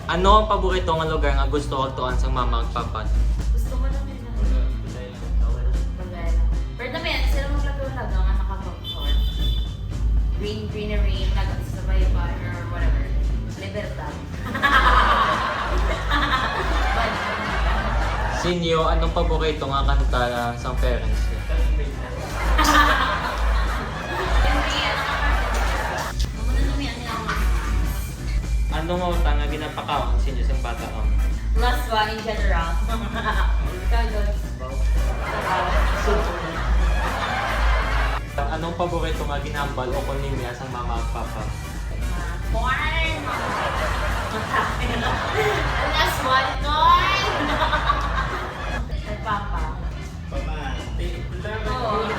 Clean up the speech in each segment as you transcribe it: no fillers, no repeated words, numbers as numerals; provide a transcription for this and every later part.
Ano ang paborito nga lugar nga gusto ko tuan sa mama ug papa? Gusto mo lang yun. Pagaya. Pero naman yan, sila maglatulog nga nakapag-tour. Greenery, nag-sabay ba or whatever. Libertad. Sinyo, anong paborito nga kanta sa parents niya? Ano mo nga ginapakaon sinyo sa bata ko? Last one in general. Ikaw doon. Anong paborito nga ginambal o kunimya sa mama at papa? Corn! Last one, corn! Ay, papa. Oo.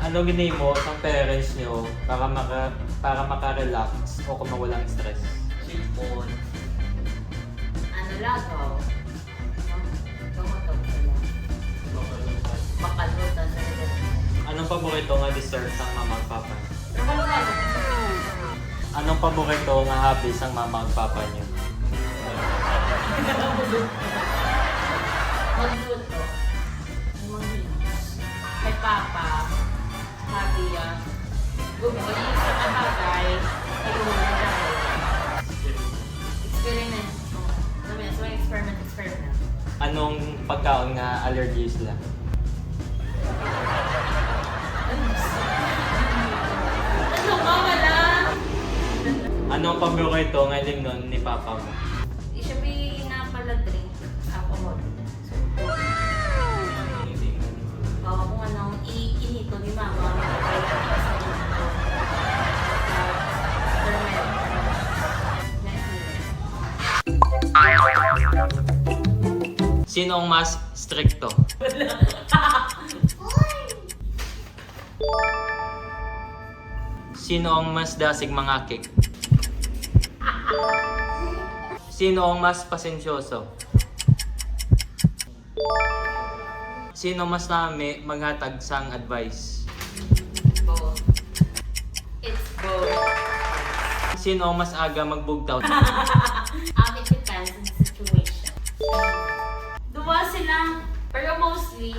Ano ginay mo sa parents niyo para maka-relax o kung mawalang stress? Sipon. Ano lagaw? Gumutog sila. Makalutan sa nila. Anong paborito nga dessert sa mama at papa? Ramon-ramon. Anong paborito nga hobby sa mama at papa niyo? Magluto. Yung mga hinos. Kay papa, sabi gumawa sa kabagay, ayun na experiment. Sabi niya, so experiment. Anong pagkaon nga allergy sila? Ano ka, wala? Anong paborito nga limnon ni papa mo? Siya na pala drink, alcohol. So, kung anong iinito ni mama, Sino ang mas stricto? Sino ang mas dasig mangakik? Sino ang mas pasensyoso? Sino mas nami maghatag sang advice? both. It's both. Sino ang mas aga magbugtaw? It depends on the situation. Duwa sila, pero mostly,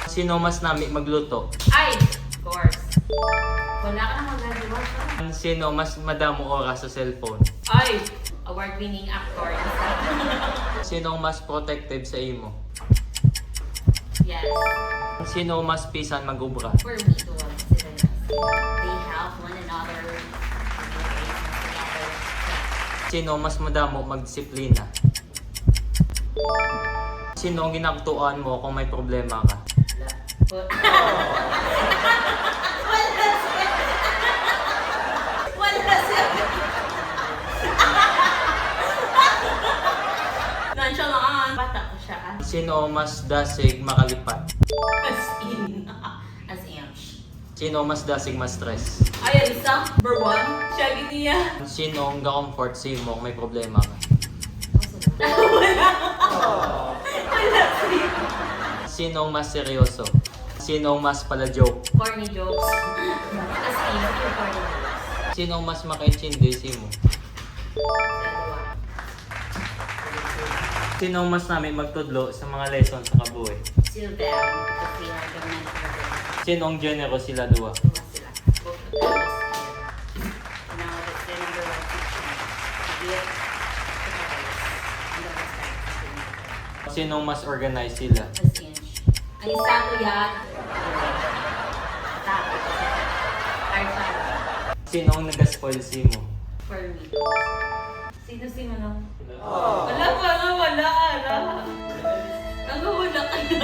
Sino mas nami magluto? ay, of course. Wala ka na magagawa ka. Sino mas madamo oras sa cellphone? Ay, award-winning actor. Sino ang mas protective sa imo? Yes. Sino ang mas pisan magubra? For me, duwa sila. They help one another. Sino ang mas madamo magdisiplina? Sino ang ginaktuan mo kung may problema ka? Wala siya. Wala siya. Nonchalant. Bata ko siya. Sino ang mas dasig makalipat? As in. As in. Sino ang mas dasig ma-stress? Ay, isa. Number one. Siya giniya. Sino ang ga-comfort sa imo kung may problema ka? Wala. Wala siya. Sino ang mas seryoso? Sino ang mas pala-joke? Corny jokes. As in, pure corny jokes. Sino ang mas makaintindi sa imo? Sa dua. Sino ang mas namin magtudlo sa mga lesson sa kabuhi? Still them. Because we have the mental ability. Sino ang generous sila duwa? Dua sila. Both of them was here. Now, that's their number one teaching. Give to others. And that was right. Sino ang mas organized sila? As in. Ang isa ko yan. Tapos. Arfan. Sino ang nag-spoil sa imo? For me. Sino si Manong? Wala pa nga, wala. Ang wala kayo.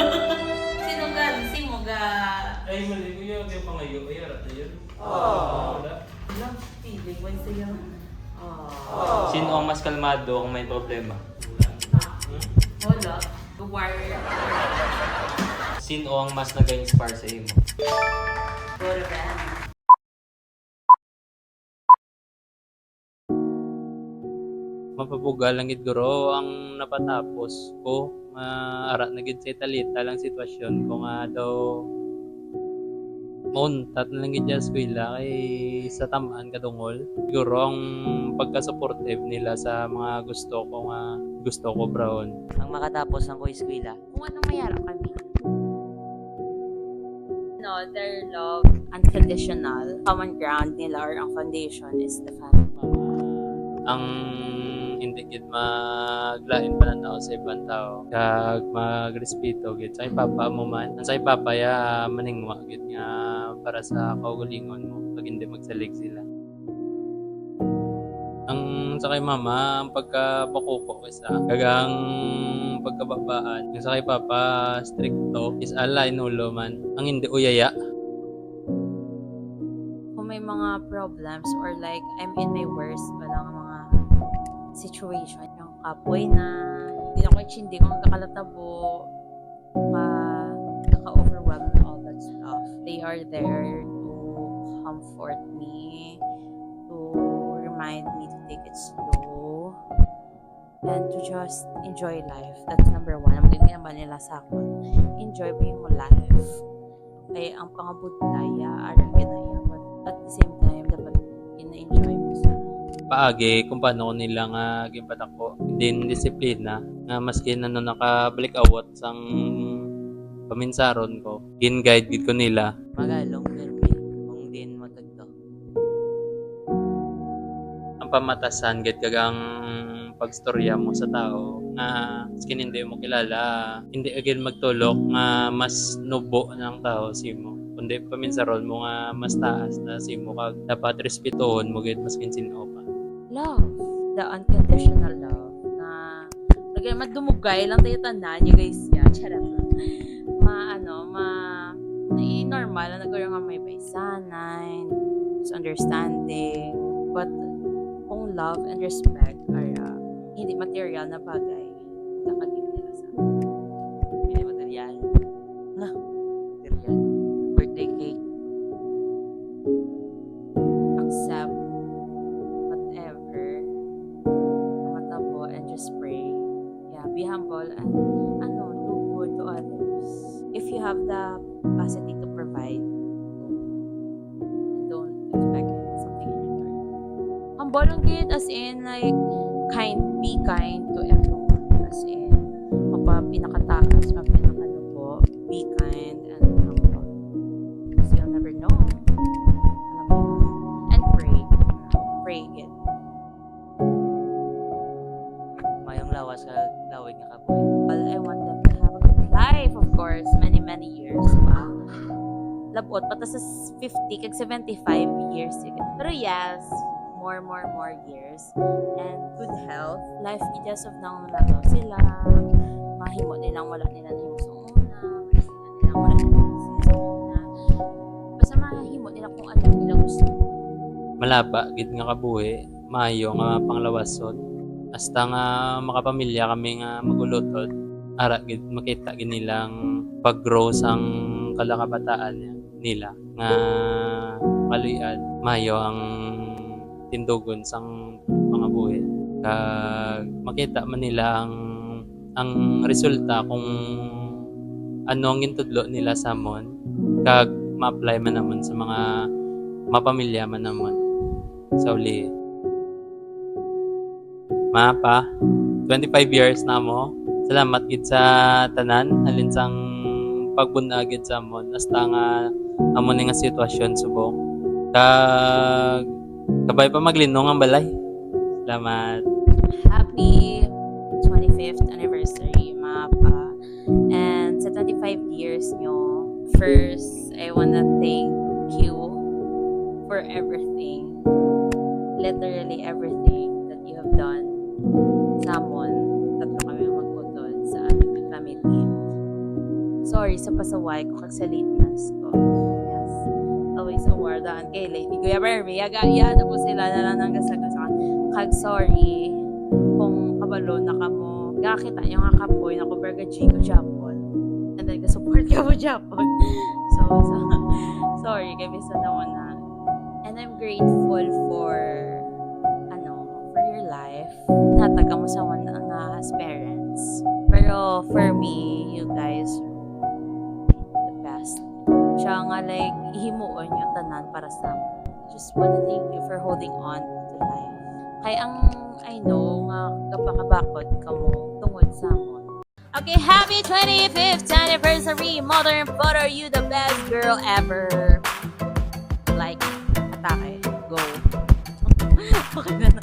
Sino ka? Si mo ga... Ay, mali ko yun. Yung pangayo. Ay, arat na yun. Love feeling. Why sa'yo? Sino ang mas kalmado kung may problema? Wala. The warrior. Sino ang mas nag-inspire sa imo? Go to bed. Mapabugal lang gid guro ang napatapos ko. Ara na gid sa italita lang sitwasyon ko nga daw mauntat na lang gid sa eskwela kay sa tamaan kadungol. Siguro ang pagka-supportive nila sa mga gusto ko brown. Ang makatapos ng ko eskwela. Kung anong mayara kami. No, their love, unconditional. Common ground nila or ang foundation is the family. Ang hindi gid maglain pa na sa ibang tao kag magrespeto gid sa papa mo man sa papa ya maningwa gid nga para sa kaugalingon mo pag hindi magsalig sila. Ang sa kay mama ang pagkabakuko isa kagang pagkababaan yung sa kay papa stricto is ala inulo man ang hindi uyaya. Kung may mga problems or like I'm in my worst walang mga situation yung kapoy na hindi na ko hindi ko magkakalatabo naka-overwhelm and all that stuff. They are there to comfort me, to remind me to take it slow and to just enjoy life. That's number one. Ang magiging ba nila sa akin, enjoy mo yung life. Kaya ang pangabudlaya aral ginaya, but at the same time dapat ina-enjoy mo sa Paagi kung paano ko nila nga gimpatak ko din disiplina nga maski na nakabalik awat sang paminsaron ko gin-guide gid ko nila Magalong permi kung din matagto. ang pamatasan gid kagang pagstorya mo sa tao nga maski hindi mo kilala hindi agad magtulok nga mas nubo ng tao simo kundi paminsaron mo nga mas taas na simo kag dapat respetuhon mo gid maski sino pa. love, the unconditional love na lagay madumugay lang tayo tandaan nyo guys ya charot normal na nagkaroon nga may paisanan understanding but kung love and respect are hindi material na bagay kakagib nila sa Hindi material. Na, material. Birthday cake. accept whatever na matabo and just pray. Yeah, be humble and do good to others. If you have the capacity to provide, and don't expect something in return. Humble lang gid as in like be kind to everyone. As in, pinakataas, pinakalubo, be kind and humble. Because you'll never know. Alam mo yun. And pray. Pray it. Mayong lawas sa lawig nga kapoy. Well, I want them to have a good life, of course. Many, many years pa. Labot, pata sa 50 kag 75 years. Pero yes, more years. And good health. Life just of nang nalagaw sila. Mahimo nilang wala nila na yung sa una. Mahimo nilang wala nila sa una. Basta mahimo nila kung ano nila gusto. Malaba gid nga kabuhi maayo nga panglawason hasta nga makapamilya kami nga magulutod ara gid makita gid nilang pag-grow sang kalakabataan nila nga kaluyan maayo ang tindugon sang mga buhi kag makita man nila ang resulta kung ano ang gintudlo nila sa amon kag ma-apply man naman sa mga mapamilya man naman sa uli. Mapa, 25 years na mo. Salamat gid sa tanan halin sang pagbunagid sa amon hasta nga amon nga sitwasyon subong. Kag kabay pa maglinong ang balay. Salamat. Happy 25th anniversary, Mapa. And sa 25 years nyo, first, I wanna thank you for everything. Literally everything that you have done. Samon, tatlo kami mag-utol sa aming family. Sorry sa pasaway ko kag sa lateness ko. Yes. Always awardaan kay Lady Kuya Bermy. Yaga na po sila na lang ng gasagasakan. Kag sorry kung kabalo na ka mo. Nakakita nyo nga kapoy na kuberga Chico Japon. And then ka-support ka mo Japon. So sorry kay bisa naman na. And I'm grateful for your life. Nataga mo sa one nga as parents. Pero for me, you guys are the best. siya nga like himuon yung tanan para sa mo. Just wanna thank you for holding on to life. Kaya ang I know nga kapakabakod ka mo tungod sa mo. Okay, happy 25th anniversary, Modern Photo. You the best girl ever. Like, atake. Go. Okay na.